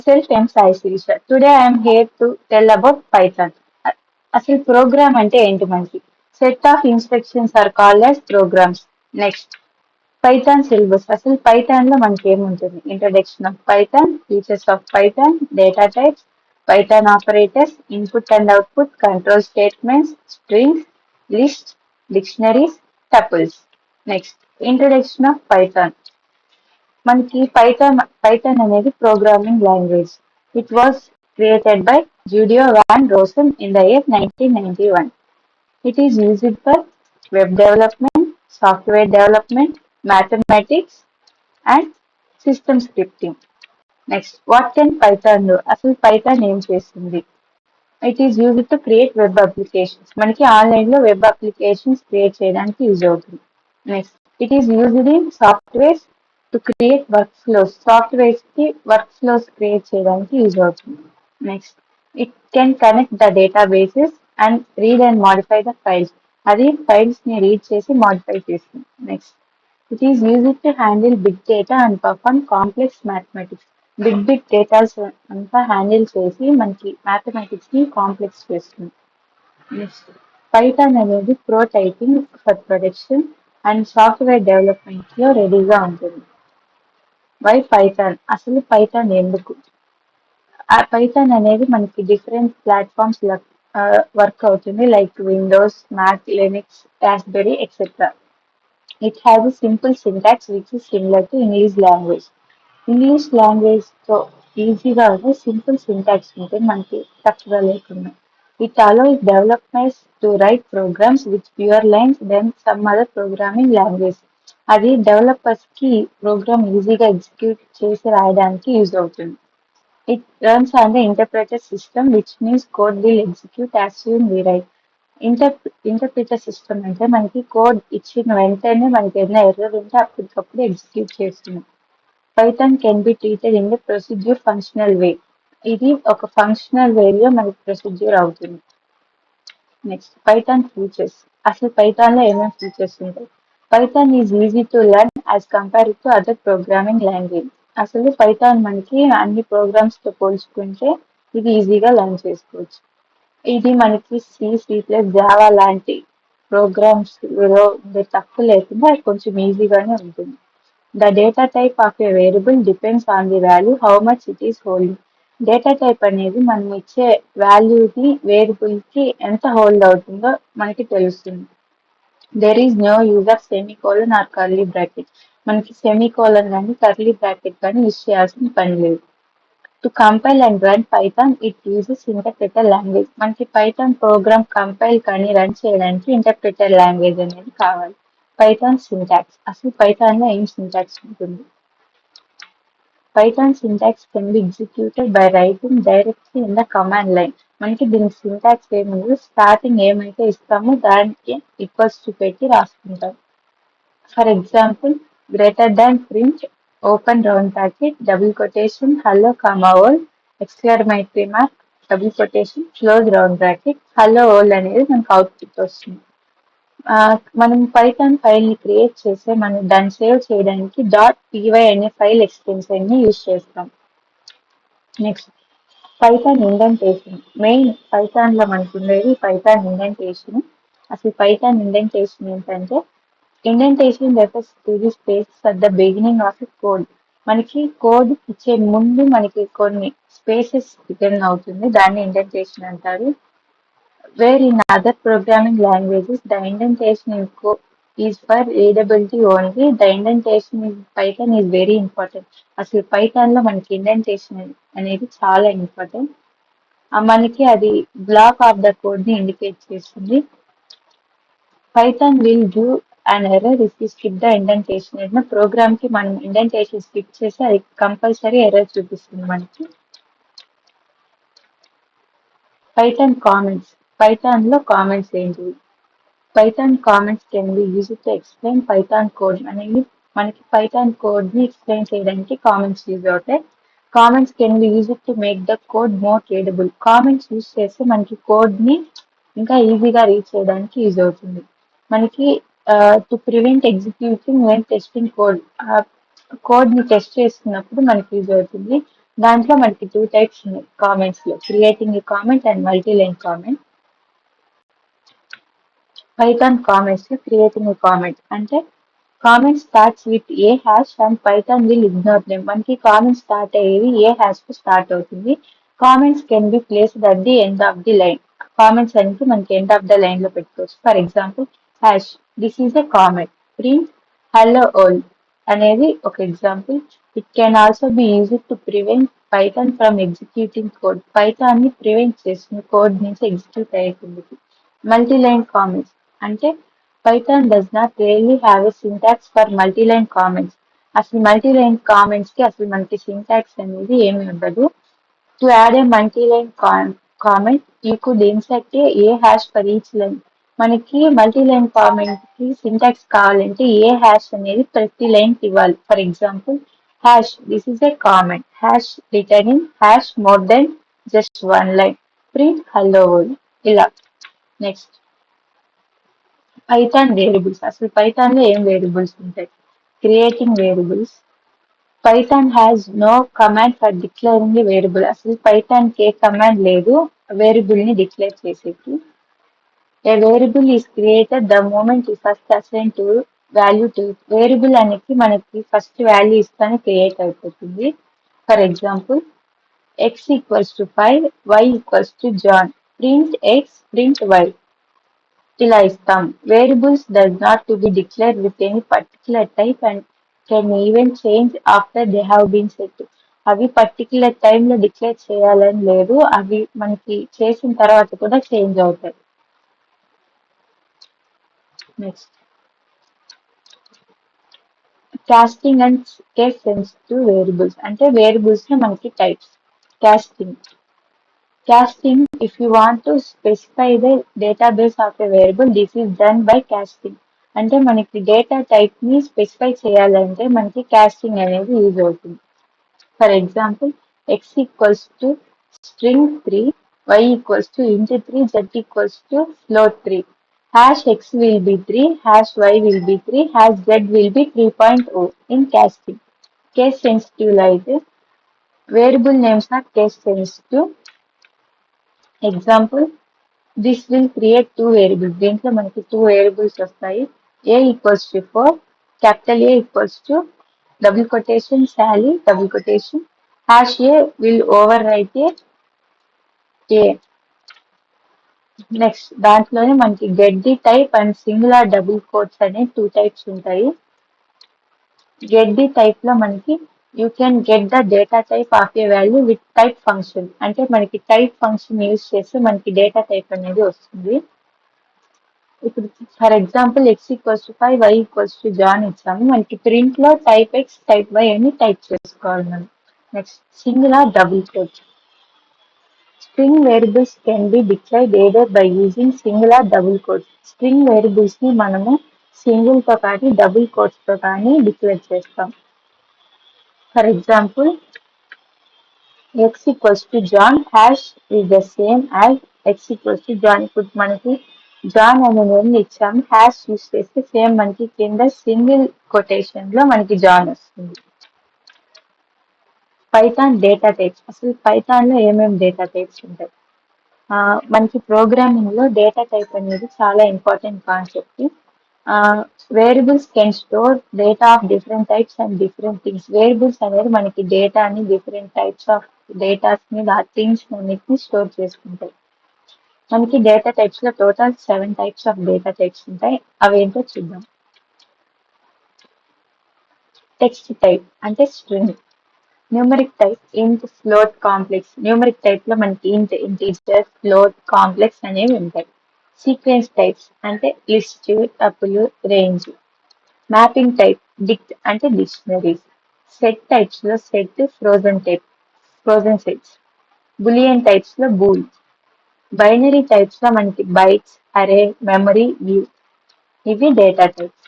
Myself, M. Sai Sirisha. Today I am here to tell about Python. అసలు program అంటే ఏంటి మనకి? Set of instructions are called as programs. Next Python syllabus. అసలు Python లో మనకి ఏముంటుంది? Introduction of Python, features of Python, data types, Python operators, input and output, control statements, strings, list, dictionaries, tuples. Next introduction of Python. మనకి Python అనేది programming language. It was created by Guido van Rossum in the year 1991. It is used for web development, software development, mathematics, and system scripting. Next, what can Python do? అసలు Python ఏం చేస్తుంది? It is used to create web applications. మనకి online లో web applications create చేయడానికి use అవుతుంది. Next, it is used in softwares to create workflows. Softwares కి workflows create చేయడానికి use అవుతుంది. Next, it can connect the databases and read and modify the files. అది files ని read చేసి modify చేస్తుంది. Next, it is used to handle big data and perform complex mathematics. Big datas అంతా handle చేసి మనకి mathematics ని complex చేస్తుంది. Next, Python అనేది prototyping for production and software development లో రెడీగా ఉంటుంది. Why Python? అసలు పైథాన్ ఎందుకు? ఆ పైథాన్ అనేది మనకి డిఫరెంట్ ప్లాట్ఫామ్స్ వర్క్ అవుతుంది, like Windows, Mac, Linux, Raspberry, etcetera. It has a simple syntax which is similar to English language. English language తో ఈజీగా ఉంది, సింపుల్ సింటాక్స్ ఉంటుంది మనకి తక్కువ లేకుండా. It allows developers to write programs with fewer lines than some other programming language. అది developers కి program ఈజీగా ఎగ్జిక్యూట్ చేసి రాయడానికి యూజ్ అవుతుంది. It runs on the interpreter system, which means code will execute as soon we write. Interpreter system అంటే మనకి code ఇచ్చిన వెంటనే మనకి ఏదైనా ఎర్రర్ ఉంటే అప్పటికప్పుడు ఎగ్జిక్యూట్ చేస్తుంది. Python can be treated in the procedure functional way. ఇది ఒక ఫంక్షనల్ వేలో మనకి ప్రొసీడ్యూర్ అవుతుంది. Next, Python features. అసలు పైథాన్ లో ఏమేమి ఫీచర్స్ ఉంటాయి? Python is easy to learn as compare to other programming language. అసలు పైథాన్ మనకి అన్ని ప్రోగ్రామ్స్ తో పోల్చుకుంటే ఇది ఈజీగా లెర్న్ చేసుకోవచ్చు. ఇది మనకి సి ప్లస్ జావా లాంటి ప్రోగ్రామ్స్ లో ఉండే తప్పు లేకుండా కొంచెం ఈజీగానే ఉంటుంది. The data type of A variable depends on the value how much it is holding. Data type అనేది మనం ఇచ్చే వాల్యూని వేరియబుల్ కి ఎంత హోల్డ్ అవుతుందో మనకి తెలుస్తుంది. There is no use of semicolon or curly bracket. మనకి సెమీకోలన్ కానీ కర్లీ బ్రాకెట్ కానీ యూజ్ చేయాల్సిన పని లేదు. To compile and run Python it uses interpreter language. మనకి పైథాన్ ప్రోగ్రామ్ కంపైల్ కానీ రన్ చేయడానికి ఇంటర్ప్రిటర్ లాంగ్వేజ్ అనేది కావాలి. Python syntax. అసలు పైథాన్ లో ఏం సింటాక్స్ ఉంటుంది? Python syntax can be executed by writing directly in the command line. మనకి దీనికి సింటాక్స్ ఏముంది? స్టార్టింగ్ ఏమైతే ఇస్తామో దానికి ఈక్వల్స్ టు పెట్టి రాసుకుంటాం. For example, greater than print open round bracket double quotation hello comma world exclamatory mark double quotation close round bracket hello world అనేది మనకు అవుట్పుట్ వస్తుంది. మనం పైథాన్ ఫైల్ ని క్రియేట్ చేస్తే మనం దాన్ని సేవ్ చేయడానికి .py అనే ఫైల్ ఎక్స్టెన్షన్ ని యూజ్ చేస్తాం. Next, Python indentation. Main Python లో మనకు ఉండేది పైథాన్ ఇండెంటేషన్. అసలు పైథాన్ ఇండెంటేషన్ ఏంటంటే, indentation refers to the spaces at the beginning of a code. మనకి కోడ్ ఇచ్చే ముందు మనకి కొన్ని స్పేసెస్ రిటర్న్ అవుతుంది, దాన్ని ఇండెంటేషన్ అంటారు. Where in other programming languages the indentation is for readability only, the indentation in Python is very important. అసలు Python లో మనకి ఇండెంటేషన్ అనేది చాలా ఇంపార్టెంట్. మనకి అది బ్లాక్ ఆఫ్ ద కోడ్ ని ఇండికేట్ చేస్తుంది. Python will give an error if you skip the indentation. ఏదైనా ప్రోగ్రామ్ కి మనం ఇండెంటేషన్ స్కిప్ చేస్తే అది కంపల్సరీ ఎర్రర్ చూపిస్తుంది మనకి. Python comments. పైథాన్ లో కామెంట్స్ ఏంటివి? Python comments can be use to explain Python code. అనేది మనకి పైథాన్ కోడ్ ని ఎక్స్ప్లెయిన్ చేయడానికి కామెంట్స్ యూజ్ అవుతాయి. Comments can be use to make the code more readable. Comments use చేస్తే మనకి కోడ్ ని ఇంకా ఈజీగా రీడ్ చేయడానికి యూజ్ అవుతుంది. మనకి to prevent executing when testing code. Code ని టెస్ట్ చేస్తున్నప్పుడు మనకి యూజ్ అవుతుంది. దాంట్లో మనకి టూ టైప్స్ ఉన్నాయి కామెంట్స్ లో, creating a comment and multi line comment. Python comments లో క్రియేటింగ్ ఏ కామెంట్ అంటే comment starts with a hash and Python will ignore them. మనకి కామెంట్ స్టార్ట్ అయ్యేది ఏ హ్యాష్ తో స్టార్ట్ అవుతుంది. Comments can be placed at the end of the line. Comments అనేది మనకి end of the line లో పెట్టుకోవచ్చు. For example hash this is a comment, print hello world అనేది ఒక example. It can also be used to prevent Python from executing code. Python ని prevent చేస్తుంది code నుంచి execute అయ్యేందుకు. మల్టీ లైన్ కామెంట్స్ అంటే Python does not really have a syntax for multi line comments. అసలు multi line comments కి అసలు మనకి syntax అనేది ఏమి ఉండదు. To add a multi line comment you could insert a hash for each line. మనకి multi line comment కి syntax కావాలంటే ఏ హ్యాష్ అనేది ప్రతి లైన్ కి ఇవ్వాలి. For example hash this is a comment, hash returning, hash more than just one line, print hello world ఇలా. Next Python variables. అసలు Python లో ఏం వేరియబుల్స్ ఉంటాయి? Creating variables. Python has no command for declaring a variable. అసలు Python కి ఏ command లేదు variable ని డిక్లేర్ చేసేకి. ఏ variable is created the moment ఈ first assign to value to. Variable అనేది మనకి ఫస్ట్ వాల్యూ ఇస్తానే క్రియేట్ అయిపోతుంది. For example x equals to 5, y equals to John, print x, print y ఇలా ఇస్తాం. Variables does not to be declared with any particular type and can even change after they have been set. అవి particular టైంలో declare చేయాలని లేదు, అవి మనకి చేసిన తర్వాత కూడా చేంజ్ అవుతాయి. Next casting and case sensitive variables అంటే వేరియబుల్స్ లో మనకి types. Casting. Casting, if you want to specify the database of a variable, this is done by casting. అంటే మనకి డేటా టైప్ ని స్పెసిఫై చేయాలంటే మనకి కాస్టింగ్ అనేది యూజ్ అవుతుంది. For example x equals to string 3, y equals to int 3, z equals to float 3. Hash x will be 3, hash y will be 3, hash z will be 3.0 in casting. Case sensitive లో అయితే variable names are case sensitive. Example this will create two variables. దీంట్లో మనకి two variables వస్తాయి. A equals to 4, capital A equals to double quotation Sally double quotation, hash A will overwrite A. Next దాంట్లోనే మనకి get the type and singular double quotes అనే two types ఉంటాయి. Get the type లో మనకి you can get the data type of a value with type function. అంటే మనకి type function use చేస్తే మనకి డేటా టైప్ అనేది వస్తుంది. ఇప్పుడు for example x equals to 5, y equals to John ఇచ్చాము. మనకి ప్రింట్ లో టైప్ x, టైప్ y అని టైప్ చేసుకోవాలి మనం. Next singular double quotes. String variables can be declared either by using singular double quotes. String variables ని మనము single తో కానీ డబుల్ కోట్స్ తో కానీ డిక్లేర్ చేస్తాం. For example x equals to John hash is the same as x equals to John. ఇప్పుడు మనకి John అనే నేమ్ ఇచ్చాము, హ్యాష్ యూస్ చేస్తే సేమ్ మనకి కింద సింగిల్ కొటేషన్ లో మనకి జాన్ వస్తుంది. Python data types. అసలు పైథాన్ లో ఏమేమి డేటా టైప్స్ ఉంటాయి? మనకి ప్రోగ్రామింగ్ లో డేటా టైప్ అనేది చాలా important concept. Variables can store data of different types and different things. Variables అనేది మనకి డేటాని డిఫరెంట్ టైప్స్ ఆఫ్ డేటాస్ ని థింగ్స్ అన్నిటిని స్టోర్ చేసుకుంటాయి. మనకి డేటా టైప్స్ లో total 7 types of data types ఉంటాయి. అవేంటో చూద్దాం. టెక్స్ట్ టైప్ అంటే స్ట్రింగ్. న్యూమరిక్ టైప్ ఇంట్, ఫ్లోట్, కాంప్లెక్స్. న్యూమరిక్ టైప్ లో మనకి ఇంట్, ఇంటీజర్, ఫ్లోట్, కాంప్లెక్స్ అనేవి ఉంటాయి. సీక్వెన్స్ టైప్స్ అంటే list, tuple, range. Mapping type డిక్ట్ అంటే డిక్షనరీస్. సెట్ టైప్స్ లో set, frozen sets. Boolean types లో బూల్. బైనరీ టైప్స్ లో మనకి బైట్స్, అరే, మెమరీ, వ్యూ. ఇవి data types.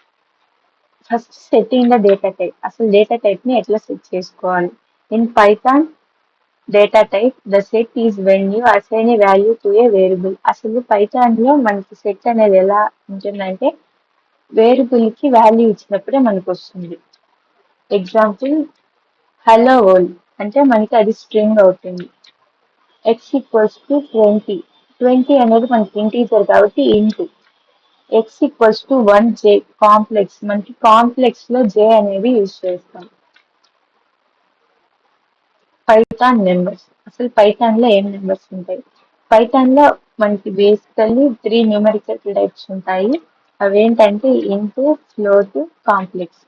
First setting the data type. అసలు డేటా టైప్ ని ఎట్లా సెట్ చేసుకోవాలి? In Python data type the set is when you assign a value to a variable. అసలు Python లో మనకి సెట్ అనేది ఎలా ఉంటుందంటే వేరియబుల్ కి వాల్యూ ఇచ్చినప్పుడే మనకు వస్తుంది. Example hello world. అంటే మనకి అది స్ట్రింగ్ అవుతుంది. x equals to 20. 20 అనేది మనకి ఇంటీజర్ కాబట్టి into x equals to 1j complex, మనకి కాంప్లెక్స్ లో j అనేది యూజ్ చేస్తాం. పైథాన్ నెంబర్స్, అసలు పైథాన్ లో ఏం నెంబర్స్ ఉంటాయి? పైథాన్ లో మనకి బేసికల్లీ 3 న్యూమరికల్ టైప్స్ ఉంటాయి. అవేంటంటే int, float, complex.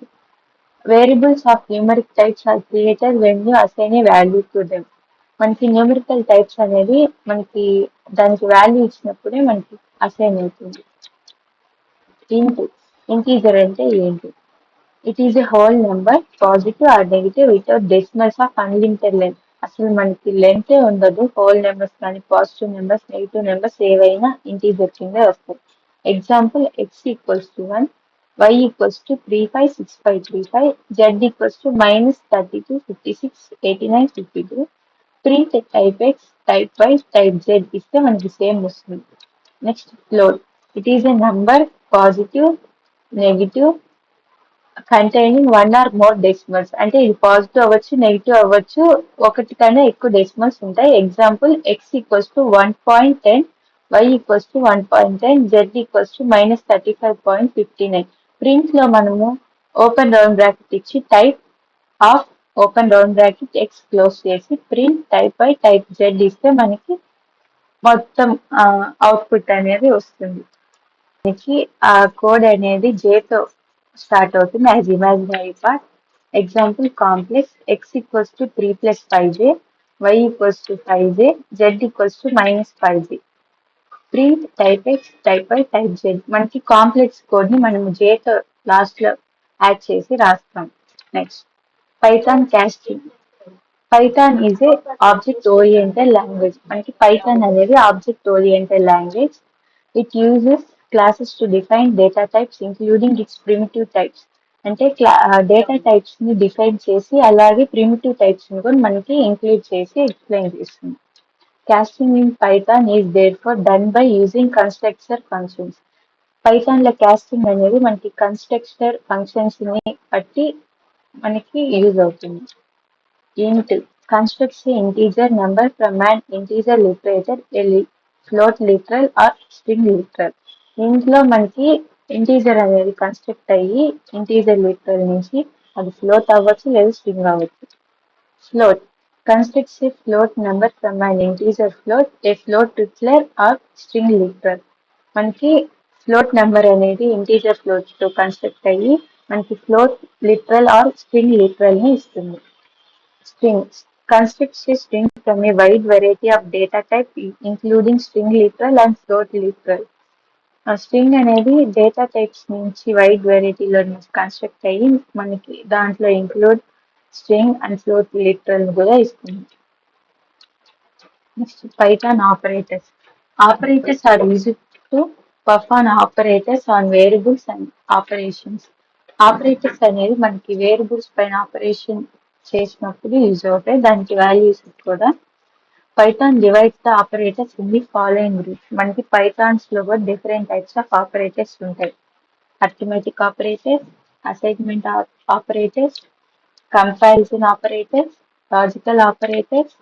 Variables of numeric types are created when you assign a value to them. మనకి న్యూమరికల్ టైప్స్ అనేది మనకి దానికి వాల్యూ ఇచ్చినప్పుడే మనకి అసైన్ అవుతుంది. ఇంటూ, ఇంటీజర్ అంటే ఏంటి? It is a whole number, positive or negative, without decimals of unlimited length. అసలు మనకి లెంత్ ఉండదు. హోల్ నెంబర్స్ కానీ పాజిటివ్ నెంబర్స్, నెగిటివ్ నెంబర్స్ ఏవైనా ఇంటీజర్ కింద వస్తాయి. Example x equals to 1, y equals to 356535, z equals to -32 56 89 52. Print type x, type y, type z ఇస్తే మనకి same వస్తుంది. Next float. It is a number, positive, negative, containing 1 are more decimals. అంటే ఇది positive అవ్వచ్చు, negative అవ్వచ్చు, ఒకటి కన్నా ఎక్కువ డెసిమల్స్ ఉంటాయి. Example x equals to 1.10, y equals to 1.10, z equals to -35.59. Print లో మనము ఓపెన్ రౌండ్ బ్రాకెట్ ఇచ్చి type of open round bracket x close చేసి print type by type z ఇస్తే మనకి మొత్తం అవుట్పుట్ అనేది వస్తుంది. మనకి ఆ కోడ్ అనేది j తో స్టార్ట్ అవుతుంది as imaginary part. Example complex. x equals to 3 + 5j, y equals to 5j, z equals to -5j. Print type x, type y, type z. మనకి కాంప్లెక్స్ కోడ్ ని మనం j తో లాస్ట్ లో add చేసి రాస్తాం. Next Python casting. Python is a object oriented language. మనకి Python అనేది object oriented language. It uses classes to define data types including its primitive types. అంటే డేటా టైప్స్ ని డిఫైన్ చేసి అలాగే ప్రిమిటివ్ టైప్స్ ని కూడా మనకి ఇంక్లూడ్ చేసి ఎక్స్ప్లెయిన్ చేస్తుంది. Casting in Python is therefore done by using constructor functions. Python లో కాస్టింగ్ అనేది మనకి కన్స్ట్రక్టర్ ఫంక్షన్స్ ని బట్టి మనకి యూజ్ అవుతుంది. int constructs a integer number from an integer literature, float literal or string literal. ఇంట్లో మనకి ఇంటీజర్ అనేది కన్స్ట్రక్ట్ అయ్యి ఇంటీజర్ లిటరల్ నుంచి అది ఫ్లోట్ అవ్వచ్చు లేదా స్ట్రింగ్ అవ్వచ్చు. Float constructs a float number from an integer float, a float literal or string literal. మనకి ఫ్లోట్ నెంబర్ అనేది ఇంటీజర్ ఫ్లోట్ తో కన్స్ట్రక్ట్ అయ్యి మనకి float literal or string literal ని ఇస్తుంది. String constructs a string from a wide variety of data type including string literal and float literal. ఆ string అనేది data types నుంచి వైడ్ వెరైటీలో నుంచి కన్స్ట్రక్ట్ అయ్యి మనకి దాంట్లో include string and float literal కూడా ఇస్తుంది. Next Python operators. Operators are used to perform operators on variables and operations. ఆపరేటర్స్ అనేది మనకి వేరియబుల్స్ పైన ఆపరేషన్ చేసినప్పుడు యూజ్ అవుతాయి, దానికి వాల్యూస్ కూడా. Python divides the operators in the following groups. మనకి పైథాన్స్ లో కూడా డిఫరెంట్ టైప్స్ ఆఫ్ ఆపరేటర్స్ ఉంటాయి. Arithmetic operators, assignment operators, comparison operators, logical operators,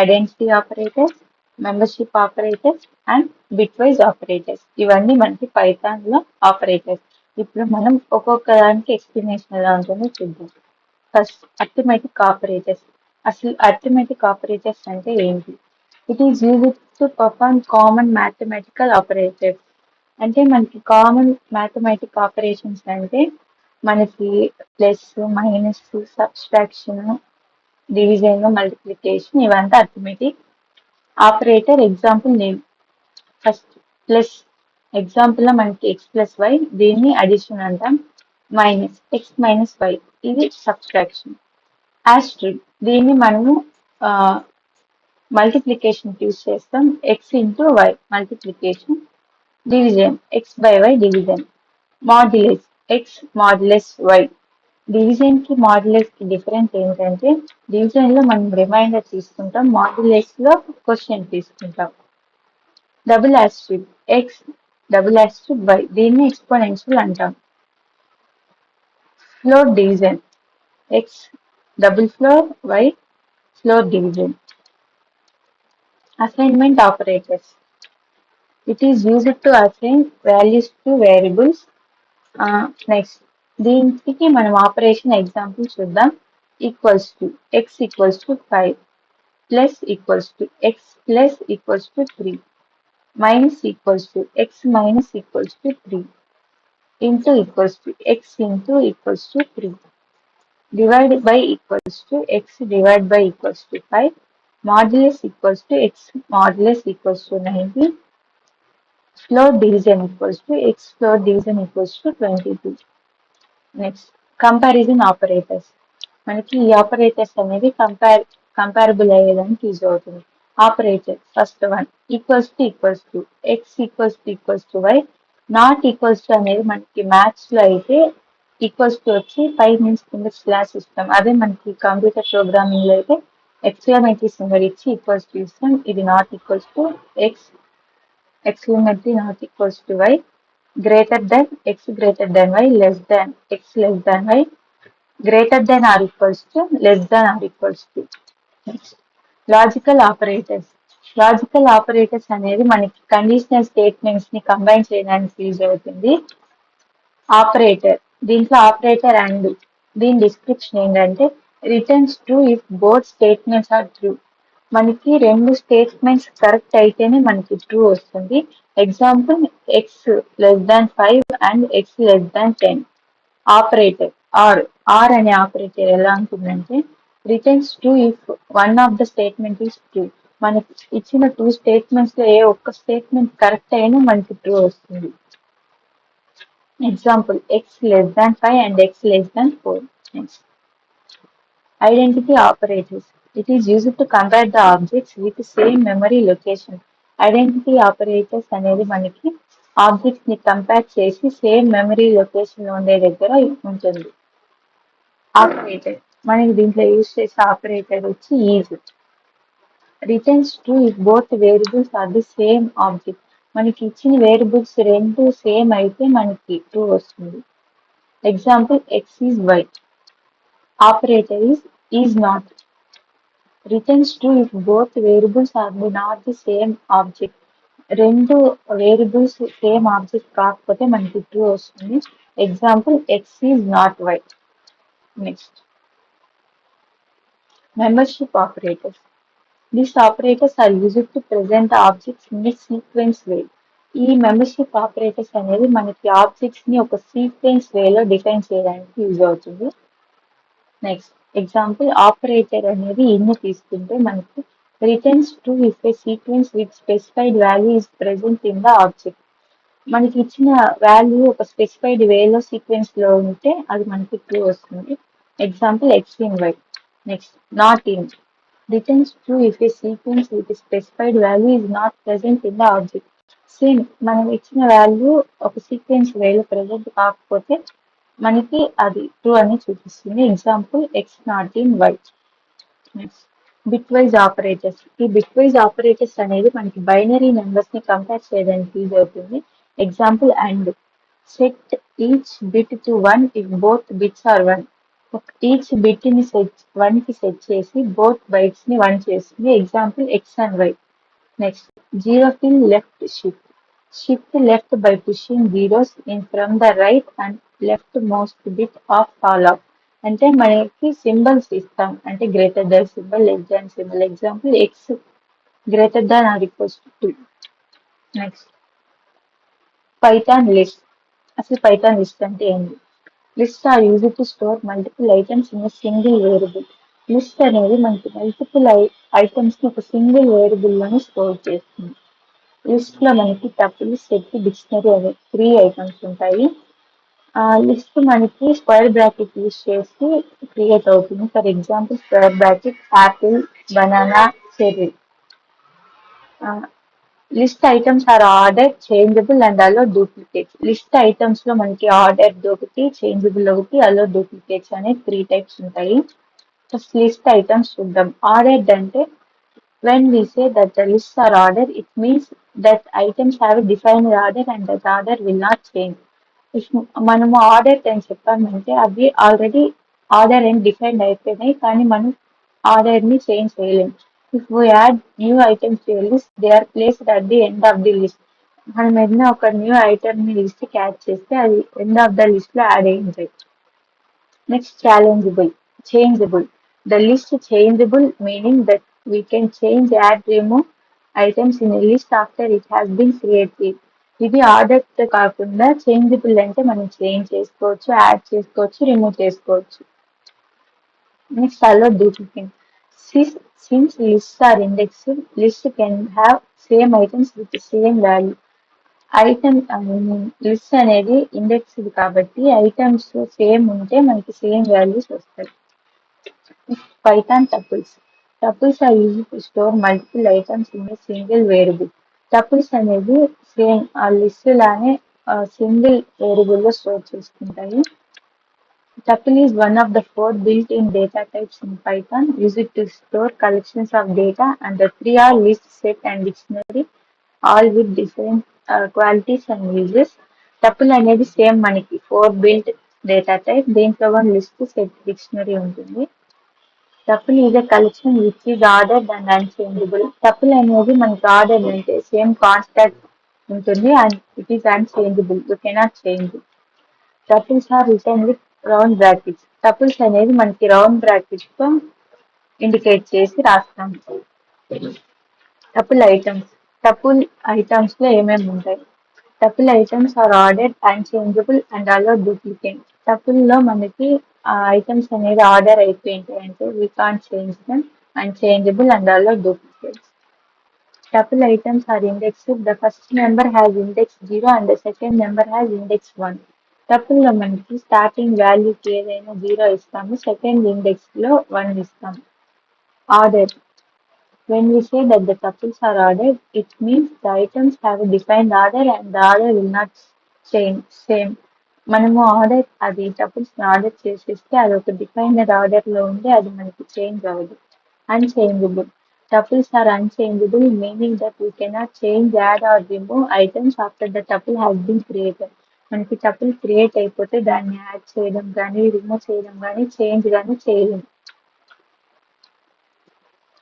identity operators, membership operators and bitwise operators. ఇవన్నీ మనకి పైథాన్ లో ఆపరేటర్స్. ఇప్పుడు మనం ఒక్కొక్క దానికి ఎక్స్ప్లెనేషన్ ఎలా ఉంటుందో చూద్దాం. First arithmetic operators. అసలు అర్థమెటిక్ ఆపరేటర్స్ అంటే ఏంటి? It is used to perform common mathematical operators. అంటే మనకి కామన్ మ్యాథమెటిక్ ఆపరేషన్స్ అంటే మనకి plus, minus, subtraction, division, multiplication ఇవంతా arithmetic operator. Example name. First plus. Example లో మనకి x+y, దీన్ని అడిషన్ అంటాం. మైనస్ x-y, ఇది సబ్స్ట్రాక్షన్. ఆస్ట్రిక్, దీన్ని మనము మల్టిప్లికేషన్ యూజ్ చేస్తాం. x into y multiplication. Division x/y division. Modulus x modulus y. Division కి మాడ్యులస్ కి డిఫరెన్స్ ఏంటంటే డివిజన్ లో మనం రిమైండర్ తీసుకుంటాం, మాడ్యులస్ లో క్వశ్చన్ తీసుకుంటాం. Double Austric x double Austric y, దీన్ని ఎక్స్పోనెన్షియల్ అంటాం. Float division x double floor y floor division. Assignment operators. It is used to assign values to variables. Next, దీనికి మనం ఆపరేషన్ ఎగ్జాంపుల్ చూద్దాం. Equals to x equals to 5 plus equals to x plus equals to 3 minus equals to x minus equals to 3 into equals to x into equals to 3 divided by equals to x divided by equals to 5 modulus equals to x modulus equals to 90 floor division equals to x floor division equals to 22. Next comparison operators మనకి ఈ operators అనేవి comparable అయ్యేదానికి use అవుతుంది. Operator first one equals to x y not equals to అనేది మనకి maths లో అయితే equals to వచ్చి 5 నుంచి కింద స్లాష్ ఇస్తాం. అదే మనకి కంప్యూటర్ ప్రోగ్రామింగ్ లో అయితే ఎక్స్క్లమేటరీ సింబల్ ఇచ్చి ఈక్వల్స్ టు ఇస్తాం. ఇది not equals to X exclamatory not equals to y greater than x greater than y less than x less than y greater than or equals to less than or equals to. Next, logical operators అనేది మనకి conditional statements ని combine చేయడానికి use అవుతుంది. Operator దీంట్లో operator and దీని description ఏంటంటే returns true if both statements are true. మనకి రెండు స్టేట్మెంట్స్ కరెక్ట్ అయితేనే మనకి ట్రూ వస్తుంది. Example x less than 5 and x less than 10. Operator or అనే ఆపరేటర్ ఎలా ఉంటుందంటే returns true if one of the statement is true. మనకి ఇచ్చిన 2 స్టేట్మెంట్స్ లో ఏ ఒక్క స్టేట్మెంట్ కరెక్ట్ అయినా మనకి ట్రూ వస్తుంది. Example x less than 5 and x less than 4. Next identity operators. It is used to compare the objects with same memory location. Identity operators అనేది మనకి objects ని కంపేర్ చేసి సేమ్ మెమరీ లొకేషన్ ఉండే దగ్గర ఉంటుంది. ఆపరేటర్ మనకి దీంట్లో యూజ్ చేసే ఆపరేటర్ వచ్చి is returns true if both variables are the same object. మనకి ఇచ్చిన వేరియబుల్స్ రెండు సేమ్ అయితే మనకి ట్రూ వస్తుంది. Example x is y. Operator is not returns true if both variables are not the same object. రెండు variables same object కాకపోతే మనకి true వస్తుంది. Example x is not y. Next membership operators. These operators are used to present the objects in a sequence way. ఈ membership operators అనేది మనకి objects ని ఒక sequence వేలో డిఫైన్ చేయడానికి యూజ్ అవుతుంది. నెక్స్ట్ ఎగ్జాంపుల్ ఆపరేటర్ అనేది ఇన్ని తీసుకుంటే మనకి returns true if a sequence with specified value is present in the object. మనకి ఇచ్చిన వాల్యూ ఒక స్పెసిఫైడ్ వేలో సీక్వెన్స్ లో ఉంటే అది మనకి ట్రూ వస్తుంది. Example x in y. Next not in returns true if a sequence with specified value is not present in the object. Same మనం ఇచ్చిన వాల్యూ ఒక సీక్వెన్స్ వేలో ప్రెసెంట్ కాకపోతే మనకి అది ట్రూ అని చూపిస్తుంది. Example x not in y. Next bitwise operators. ఈ బిట్ వైజ్ ఆపరేటర్స్ అనేది మనకి బైనరీ నెంబర్స్ ని కంపేర్ చేయడానికి యూజ్ అవుతుంది. Example and set each bit to 1 if both bits are 1. Each bit ని సెట్ 1 కి సెట్ చేసి బోత్ బైట్స్ ని 1 చేస్తుంది. Example x and y. Next zero fill left shift left by pushing zeros in from the right and left most bit of fall off. అంటే మనకి symbols ఇస్తాం అంటే greater than symbol less than symbol. Example x greater than or equals to 2. Next Python list. అసలు Python list అంటే ఏంటి? List are use to store multiple items in single variable. List అనేది మనకి multiple items ని ఒక single variable లోనే store చేస్తుంది. List లో మనకి టపుల్ సెట్ డిక్షనరీ అనే 3 ఐటమ్స్ ఉంటాయి. లిస్ట్ మనకి స్క్వేర్ బ్రాకెట్ యూజ్ చేసి క్రియేట్ అవుతుంది. For example square bracket apple banana cherry. List items are order changeable and allow duplicates. List items లో మనకి ఆర్డర్ ఒకటి చేంజబుల్ ఒకటి అలో డూప్లికేట్స్ అనే 3 టైప్స్ ఉంటాయి. ఫస్ట్ లిస్ట్ ఐటమ్స్ చూద్దాం. ఆర్డర్డ్ అంటే when we say that the lists are ordered, it means that items have a defined order and that order will not change. If మనము order అని చెప్పామంటే అవి already order అని define అయిపోయినాయి కానీ మనం ఆర్డర్ని చేంజ్ చేయలేం. If we add new items to list they are placed at the end of the list. మనం ఏదైనా ఒక న్యూ ఐటమ్ని లిస్ట్కి యాడ్ చేస్తే అది ఎండ్ ఆఫ్ ద లిస్ట్లో యాడ్ అయి ఉంటాయి. Next challengeable, changeable. The list changeable meaning that we can change, add, remove items in a list after it has been created. ఇది ఆర్డర్ కాకుండా చేంజబుల్ అంటే మనం చేంజ్ చేసుకోవచ్చు, యాడ్ చేసుకోవచ్చు, రిమూవ్ చేసుకోవచ్చు. Next, allow duplicate. Since lists are indexed, list can have same items with the same value. Item list అనేది indexed కాబట్టి items same ఉంటే మనకి సేమ్ వాల్యూస్ వస్తాయి. Python tuples. Tuples are used to store multiple items in a single variable. Tuples అనేది same ఆ list లానే single variable లో store చేసుకుంటాయి. Tuple is one of the four built-in data types in Python, used to store collections of data, and the three are list, set, and dictionary, all with different qualities and uses. Tuple అనేది same మనకి four built data type. దీంట్లో one list, set, dictionary ఉంటుంది. Tuple is a collection which is ordered and unchangeable. Tuple అనేది మనకి order అంటే same constant ఉంటుంది and it is unchangeable. You cannot change. Tuples are return with round brackets. Tuples అనేది మనకి round brackets తో indicate చేసి రాస్తాం. Tuple items. టపుల్ ఐటమ్స్ లో ఏమేమి ఉంటాయి? Tuple items are ordered, unchangeable and allow duplicate. Tuple లో మనకి ఆ ఐటమ్స్ అనేది ఆర్డర్ అయిపోయి ఉంటాయి అంటే we can't change them, unchangeable and allow duplicates. Tuple items are indexed. The first member has index 0 and the second member has index 1. Tuple లో మనకి starting వాల్యూకి ఏదైనా 0 ఇస్తాము, సెకండ్ ఇండెక్స్ లో 1 ఇస్తాము. Order. When we say that the tuples are ordered, it means the items have a defined order and the order will not change. Same. మనము order అది tuples order చేసేస్తే అది ఒక డిఫైన్డ్ ఆర్డర్ లో ఉండి అది మనకి చేంజ్ అవ్వదు. Unchangeable. Tuples are unchangeable, meaning that we cannot change, add or remove items after the tuple has been created. మనకి టపుల్ క్రియేట్ అయిపోతే దాన్ని యాడ్ చేయడం కానీ, రిమూవ్ చేయడం కానీ, చేంజ్ కానీ చేయలేం.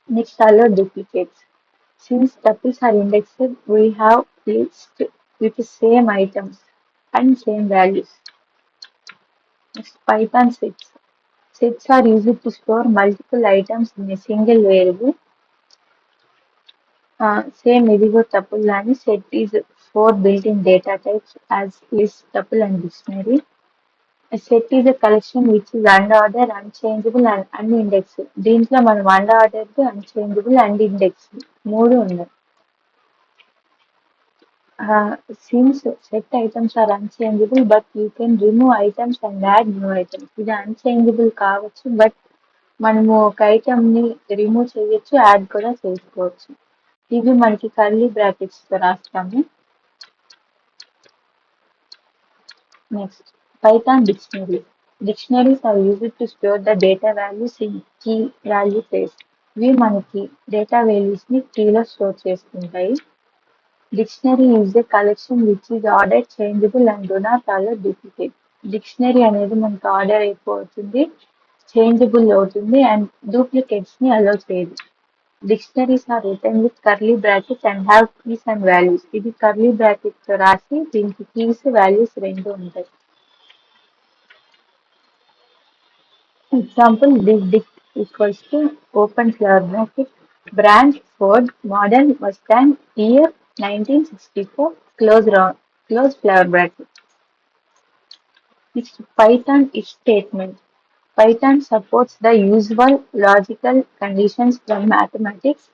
Next allow duplicates. Since tuples are indexed, we have list with same items and same values. Next, Python sets. Sets are used to store multiple items in a single variable. Same ఇదిగో tuple లానే set is four built-in data types as list, tuple and dictionary. A set is a collection which is unordered, unchangeable and unindexed. దీంట్లో మనం unordered, unchangeable and indexed మూడు ఉన్నాయి. Since set items are unchangeable, but you can remove items and add new items. ఇది unchangeable కావచ్చు, but మనము ఒక item ని remove చేయొచ్చు, యాడ్ కూడా చేసుకోవచ్చు. ఇవి మనకి కర్లీ బ్రాకెట్స్ తో రాస్తాము. Next Python dictionary. Dictionaries are used to store the data values in key value pairs. ఇవి మనకి డేటా వాల్యూస్ ని కీలో స్టోర్ చేసుకుంటాయి. Dictionary is a collection which is order, changeable and do not allow duplicate. Dictionary అనేది మనకి order అయిపోతుంది, changeable అవుతుంది and duplicates ని అలో చేయదు. Dictionaries are written with curly brackets and have keys and values. ఇది కర్లీ బ్రాకెట్ తో రాసి దీనికి కీస్ వాల్యూస్ రెండు ఉంటాయి. Example dict equals to open flower bracket, brand Ford, model Mustang, year 1964, close flower bracket. Next, Python if statement. Python supports the usual logical conditions from mathematics.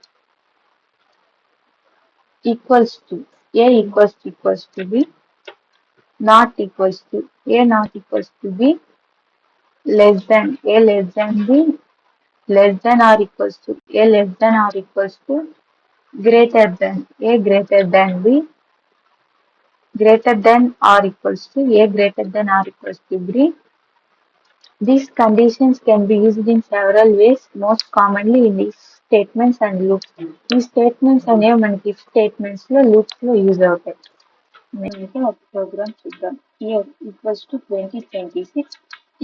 Equals to a equals to b, not equals to a not equals to b, less than a less than b, less than or equals to a less than or equals to, greater than a greater than b, greater than or equals to a greater than or equals to b. These conditions can be used in several ways, most commonly in if statements and loops. ఈ statements అనేవి మనకి if statements లో loops లో use అవుతాయి. అయితే ఒక programme చూద్దాం. Year equals to 2026.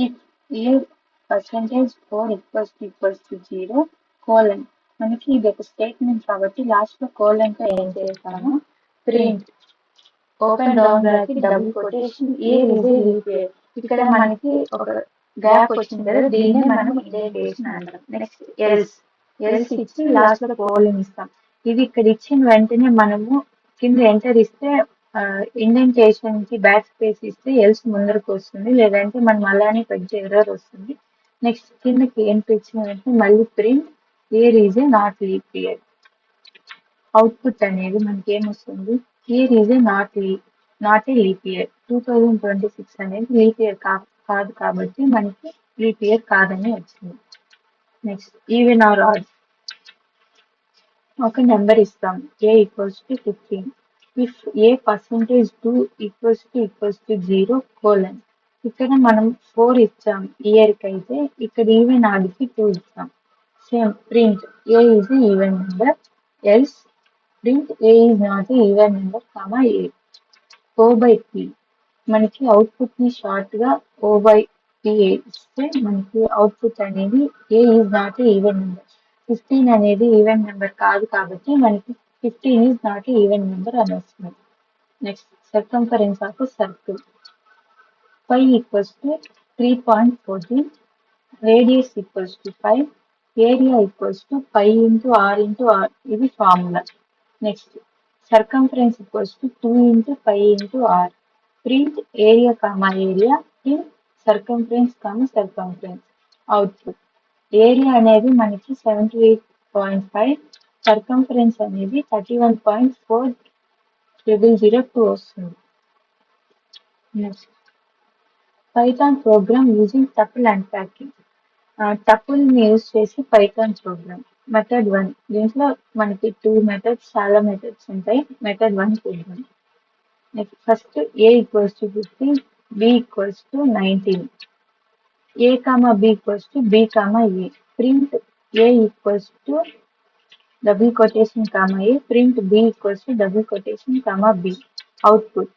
If year percentage 4 equals to 0 colon. మనకి ఇది ఒక స్టేట్మెంట్ కాబట్టి లాస్ట్ లో కోలన్ తో ఏం చేస్తాము, print open down bracket double quotation year is a leap year. ఇక్కడ మనకి ఒక గ్యాప్ వచ్చింది కదా, దీన్నే మనం ఇండెంటేషన్ అంటాం. నెక్స్ట్ ఎల్స్ ఇచ్చి లాస్ట్ లో కోలన్ ఇస్తాం. ఇది ఇక్కడ ఇచ్చిన వెంటనే మనము కింద ఎంటర్ ఇస్తే ఇండెంటేషన్ కి బ్యాక్ స్పేస్ ఇస్తే ఎల్స్ ముందరకు వస్తుంది, లేదంటే మనం అలానే పెడితే ఎర్రర్ వస్తుంది. నెక్స్ట్ కిందకి ఎంటర్ ఇచ్చిన వెంటనే మళ్ళీ print year is a not leap year. Output అనేది మనకి ఏమొస్తుంది, year is a not a leap year. 2026 అనేది లీప్ ఇయర్ కాదు కాబట్టి మనకి లీప్ ఇయర్ కాదని వచ్చింది. నెక్స్ట్ ఈవెన్ ఆర్ ఆడ్, ఒక నెంబర్ ఇస్తాం A equals to 15. If A percentage 2 equals to 0 colon. ఇక్కడ మనం 4 ఇచ్చాం ఇయర్ కి అయితే, ఇక్కడ ఈవెన్ ఆడ్ కి 2 ఇస్తాం. Same print a is even number, else print a is not even number comma a. O by p, మనకి అవుట్పుట్ ని షార్ట్ గా ఓ బై పి ఇస్తే మనకి అవుట్పుట్ అనేది a is not even number. 15 అనేది even number కాదు కాబట్టి మనకి 15 ఈజ్ నాట్ ఈవెన్ నెంబర్ అని వస్తుంది. Next circumference of circle, pi equals to 3.14, radius equals to 5, area equals to pi into R into R, ఇది formula. Next circumference equals to 2 into pi into r. Print area comma area in circumference comma circumference. Output area అనేది మనకి 78.5, circumference అనేది 31.4002 వస్తుంది. Next Python program using tuple unpacking. Tuple ని use చేసి Python program. Method 1, దీంట్లో మనకి 2 methods, చాలా methods ఉంటాయి. మెథడ్ 1 చూద్దాం. Next first A equals to 15, b equals to 19, a comma b equals to b comma a. Print A equals to double quotation comma a, print B equals to double quotation comma b. Output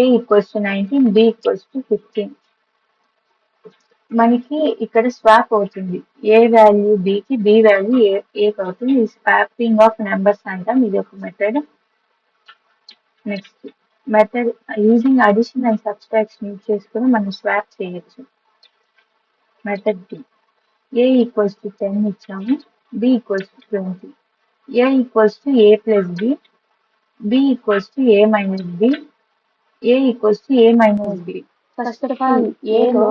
a equals to 19, b equals to 15. మనకి ఇక్కడ swap అవుతుంది, a value బికి, b value ఏకి అవుతుంది. ఇది swapping of numbers అంటాం, ఇది ఒక method. Next method using addition and subtraction use చేసుకుని మనం స్వాప్ చేయొచ్చు. మెథడ్ 2, ఏ ఈక్వల్స్ టు 10 ఇచ్చాము, b equals to 20, a equals to a plus b equals to A minus b, a equals to A minus b. First of all ఏలో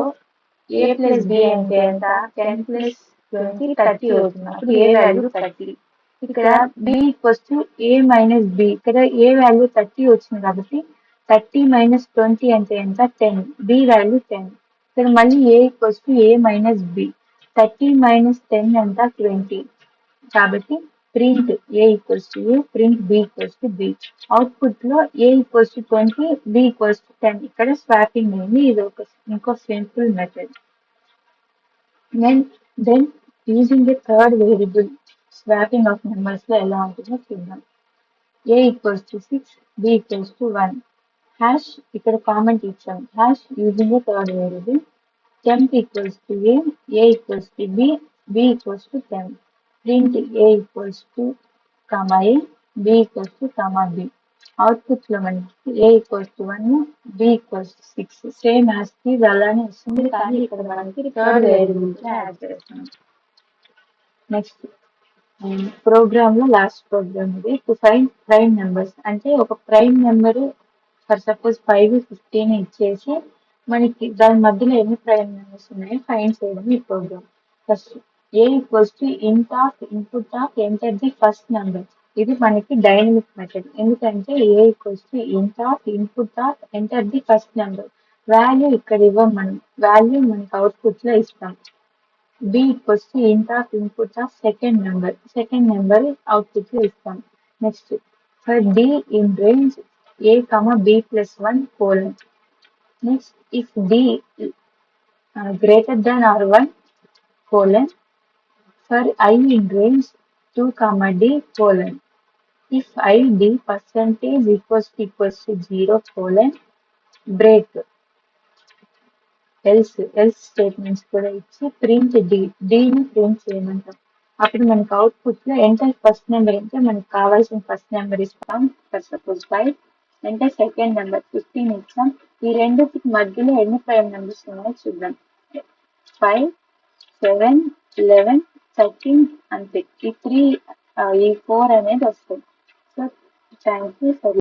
a plus B అంటే ఎంత, 10 plus 20 30 అవుతుంది. అప్పుడు ఏ value 30. ఇక్కడ b equals to A minus b, ఇక్కడ a value 30 వచ్చింది కాబట్టి 30 minus 20 అంటే ఎంత, 10. B value 10. ఇక్కడ మళ్ళీ A equals to A minus B, 30 minus 10 ఎంత, 20. కాబట్టి print A equals to A, print B equals to B. Output లో A equals to 20, B equals to 10. ఇక్కడ స్వాపింగ్ అయింది. ఇది ఇంకో simple method. Then using the third variable, swapping of numbers లో ఎలా ఉంటుందో చూద్దాం. A equals to 6, B equals to 1. Hash ఇక్కడ కామెంట్ ఇచ్చాం, hash using the third variable. temp equals to a equals to b equals to 10. Print a equals to comma a, b equals to comma b. Output లో మనకి a equals to 1, b equals to 6. Same as కి అలానే వస్తుంది, కానీ ఇక్కడ మనకి third variable add చేస్తాం. Next programme లో లాస్ట్ ప్రోగ్రామ్ ఇది, టు ఫైండ్ ప్రైమ్ నెంబర్స్. అంటే ఒక ప్రైమ్ నెంబర్ ఫర్ సపోజ్ 5, 15 ఇచ్చేసి మనకి దాని మధ్యలో ఎన్ని ప్రైమ్ నెంబర్స్ ఉన్నాయో ఫైండ్ చేయడం ఈ program. First A equals to int of input of enter the first number. ఇది మనకి డైనమిక్ మెథడ్, ఎందుకంటే A equals to int of input of enter the first number. Value ఇక్కడ ఇవ్వం, మనం వాల్యూ మనకి అవుట్పుట్ లో ఇస్తాం. B equals to int of input of second number output లో ఇస్తాం. Next for D in range A comma B plus 1 colon. Next, if d greater than or 1 colon, for I in range 2 comma d colon. If I d percentage equals to 0 colon, break. Else statements కూడా ఇచ్చి print డీని print చేయమంటాం. అప్పుడు మనకి output లో enter first number అంటే మనకి కావాల్సిన first number ఇస్తాం. For suppose 5, enter second number 15 ఇస్తాం. ఈ రెండింటికి మధ్యలో ఎన్ని ప్రైమ్ నెంబర్స్ ఉన్నాయో చూద్దాం. 5, 7, 11, 13 అంతే. ఈ 4 అనేది వస్తుంది. So thank you for